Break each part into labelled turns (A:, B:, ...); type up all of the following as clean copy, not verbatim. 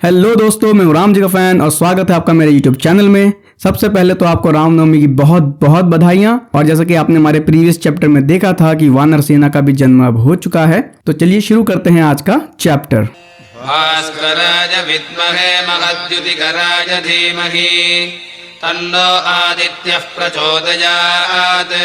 A: Hello दोस्तों, मैं हूं राम जी का फैन और स्वागत है आपका मेरे यूट्यूब चैनल में। सबसे पहले तो आपको रामनवमी की बहुत बहुत बधाइयां। और जैसा कि आपने हमारे प्रीवियस चैप्टर में देखा था कि वानर सेना का भी जन्म अब हो चुका है, तो चलिए शुरू करते हैं आज का चैप्टर।
B: भास्कराय विद्महे महद्युतिकराय धीमहि तन्नो आदित्यः प्रचोदयात्।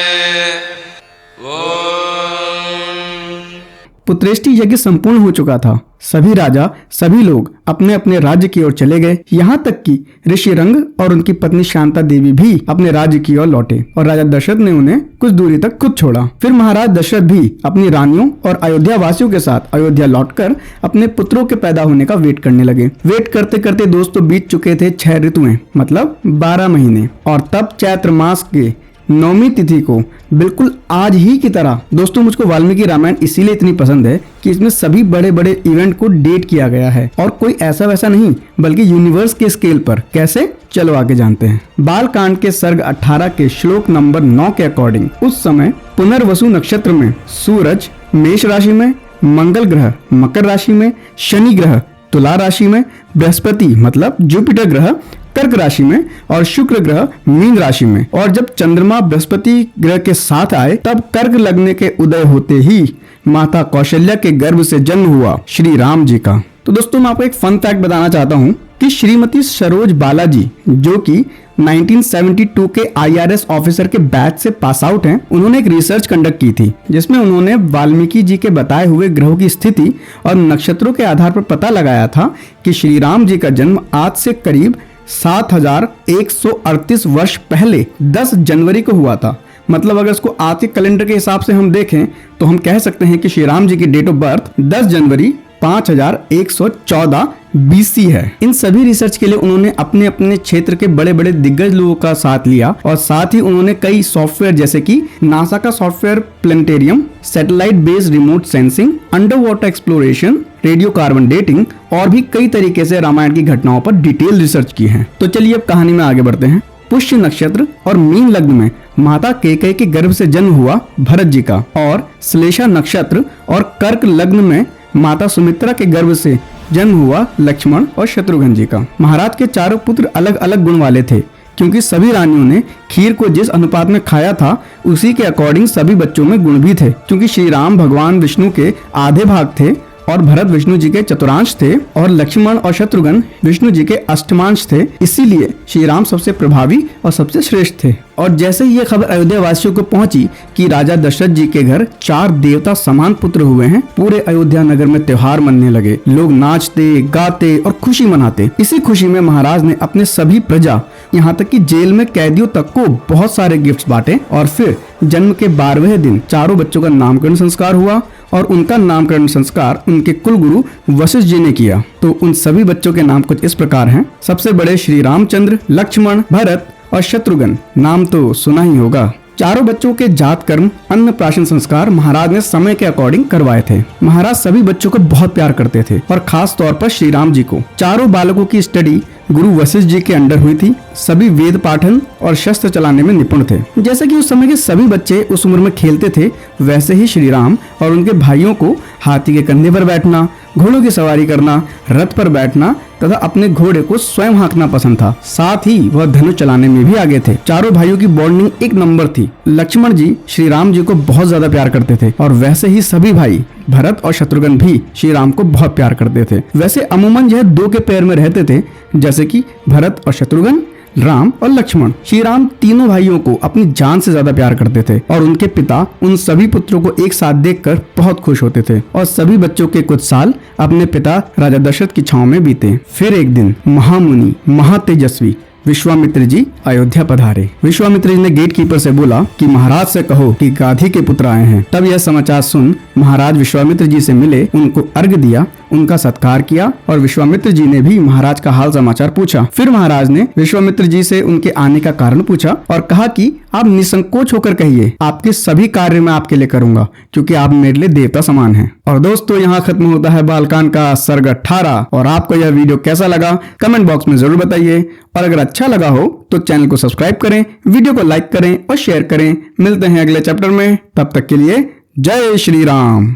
A: पुत्रेष्टि यज्ञ संपूर्ण हो चुका था। सभी राजा, सभी लोग अपने अपने राज्य की ओर चले गए। यहाँ तक कि ऋषि रंग और उनकी पत्नी शांता देवी भी अपने राज्य की ओर लौटे और राजा दशरथ ने उन्हें कुछ दूरी तक खुद छोड़ा। फिर महाराज दशरथ भी अपनी रानियों और अयोध्या वासियों के साथ अयोध्या लौटकर अपने पुत्रों के पैदा होने का वेट करने लगे। वेट करते करते दोस्तों बीत चुके थे 6 ऋतुएं, मतलब 12 महीने। और तब चैत्र मास के 9वीं तिथि को बिल्कुल आज ही की तरह, दोस्तों मुझको वाल्मीकि रामायण इसीलिए इतनी पसंद है कि इसमें सभी बड़े बड़े इवेंट को डेट किया गया है और कोई ऐसा वैसा नहीं बल्कि यूनिवर्स के स्केल पर। कैसे, चलो आगे जानते हैं। बाल कांड के सर्ग 18 के श्लोक नंबर 9 के अकॉर्डिंग उस समय पुनर्वसु नक्षत्र में सूरज मेष राशि में, मंगल ग्रह मकर राशि में, शनि ग्रह तुला राशि में, बृहस्पति मतलब जुपिटर ग्रह कर्क राशि में और शुक्र ग्रह मीन राशि में। और जब चंद्रमा बृहस्पति ग्रह के साथ आए तब कर्क लगने के उदय होते ही माता कौशल्या के गर्भ से जन्म हुआ श्री राम जी का। तो दोस्तों मैं आपको एक फन फैक्ट बताना चाहता हूँ कि श्रीमती सरोज बालाजी, जो कि 1972 के IRS ऑफिसर के बैच से पास आउट हैं, उन्होंने एक रिसर्च कंडक्ट की थी जिसमें उन्होंने वाल्मीकि जी के बताए हुए ग्रहों की स्थिति और नक्षत्रों के आधार पर पता लगाया था कि श्री राम जी का जन्म आज से करीब 7138 वर्ष पहले 10 जनवरी को हुआ था। मतलब अगर इसको आज के कैलेंडर के हिसाब से हम देखें तो हम कह सकते हैं कि श्री राम जी की डेट ऑफ बर्थ 10 जनवरी 5114 BC है। इन सभी रिसर्च के लिए उन्होंने अपने अपने क्षेत्र के बड़े बड़े दिग्गज लोगों का साथ लिया और साथ ही उन्होंने कई सॉफ्टवेयर जैसे कि नासा का software planetarium, satellite based remote sensing, under water exploration, radio carbon dating और भी कई तरीके से रामायण की घटनाओं पर डिटेल रिसर्च की है। तो चलिए अब कहानी में आगे बढ़ते हैं। पुष्य नक्षत्र और मीन लग्न में माता कैकेयी के गर्भ से जन्म हुआ भरत जी का और श्लेषा नक्षत्र और कर्क लग्न में माता सुमित्रा के गर्भ से जन्म हुआ लक्ष्मण और शत्रुघ्न जी का। महाराज के चारों पुत्र अलग अलग गुण वाले थे, क्योंकि सभी रानियों ने खीर को जिस अनुपात में खाया था उसी के अकॉर्डिंग सभी बच्चों में गुण भी थे। क्योंकि श्री राम भगवान विष्णु के आधे भाग थे और भरत विष्णु जी के चतुर्थांश थे और लक्ष्मण और शत्रुघ्न विष्णु जी के अष्टमांश थे, इसीलिए श्री राम सबसे प्रभावी और सबसे श्रेष्ठ थे। और जैसे ही ये खबर अयोध्या वासियों को पहुंची कि राजा दशरथ जी के घर 4 देवता समान पुत्र हुए हैं, पूरे अयोध्या नगर में त्योहार मनने लगे। लोग नाचते गाते और खुशी मनाते। इसी खुशी में महाराज ने अपने सभी प्रजा, यहाँ तक कि जेल में कैदियों तक को बहुत सारे गिफ्ट्स बांटे। और फिर जन्म के 12वें दिन चारों बच्चों का नामकरण संस्कार हुआ और उनका नामकरण संस्कार उनके कुल गुरु वशिष्ठ जी ने किया। तो उन सभी बच्चों के नाम कुछ इस प्रकार हैं। सबसे बड़े श्री रामचंद्र, लक्ष्मण, भरत और शत्रुघ्न। नाम तो सुना ही होगा। चारों बच्चों के जात कर्म, अन्नप्राशन संस्कार महाराज ने समय के अकॉर्डिंग करवाए थे। महाराज सभी बच्चों को बहुत प्यार करते थे और खास तौर पर श्री राम जी को। चारों बालकों की स्टडी गुरु वशिष्ठ जी के अंडर हुई थी। सभी वेद पाठन और शस्त्र चलाने में निपुण थे। जैसे कि उस समय के सभी बच्चे उस उम्र में खेलते थे, वैसे ही श्री राम और उनके भाइयों को हाथी के कंधे पर बैठना, घोड़ों की सवारी करना, रथ पर बैठना तथा अपने घोड़े को स्वयं हाँकना पसंद था। साथ ही वह धनुष चलाने में भी आगे थे। चारों भाइयों की बॉन्डिंग एक नंबर थी। लक्ष्मण जी श्री राम जी को बहुत ज्यादा प्यार करते थे और वैसे ही सभी भाई भरत और शत्रुघ्न भी श्री राम को बहुत प्यार करते थे। वैसे अमूमन यह 2 के पैर में रहते थे, जैसे कि भरत और शत्रुघ्न, राम और लक्ष्मण। श्री राम तीनों भाइयों को अपनी जान से ज्यादा प्यार करते थे और उनके पिता उन सभी पुत्रों को एक साथ देखकर बहुत खुश होते थे। और सभी बच्चों के कुछ साल अपने पिता राजा दशरथ की छांव में बीते। फिर एक दिन महामुनि महातेजस्वी विश्वामित्र जी अयोध्या पधारे। विश्वामित्र जी ने गेट कीपर से बोला कि महाराज से कहो कि गाधी के पुत्र आए हैं। तब यह समाचार सुन महाराज विश्वामित्र जी से मिले, उनको अर्घ्य दिया, उनका सत्कार किया और विश्वामित्र जी ने भी महाराज का हाल समाचार पूछा। फिर महाराज ने विश्वामित्र जी से उनके आने का कारण पूछा और कहा कि आप निसंकोच होकर कहिए, आपके सभी कार्य मैं आपके लिए करूंगा, क्योंकि आप मेरे लिए देवता समान हैं। और दोस्तों यहाँ खत्म होता है बालकांड का सर्ग 18। और आपको यह वीडियो कैसा लगा कमेंट बॉक्स में जरूर बताइए। और अगर अच्छा लगा हो तो चैनल को सब्सक्राइब करें, वीडियो को लाइक करें और शेयर करें। मिलते हैं अगले चैप्टर में, तब तक के लिए जय श्री राम।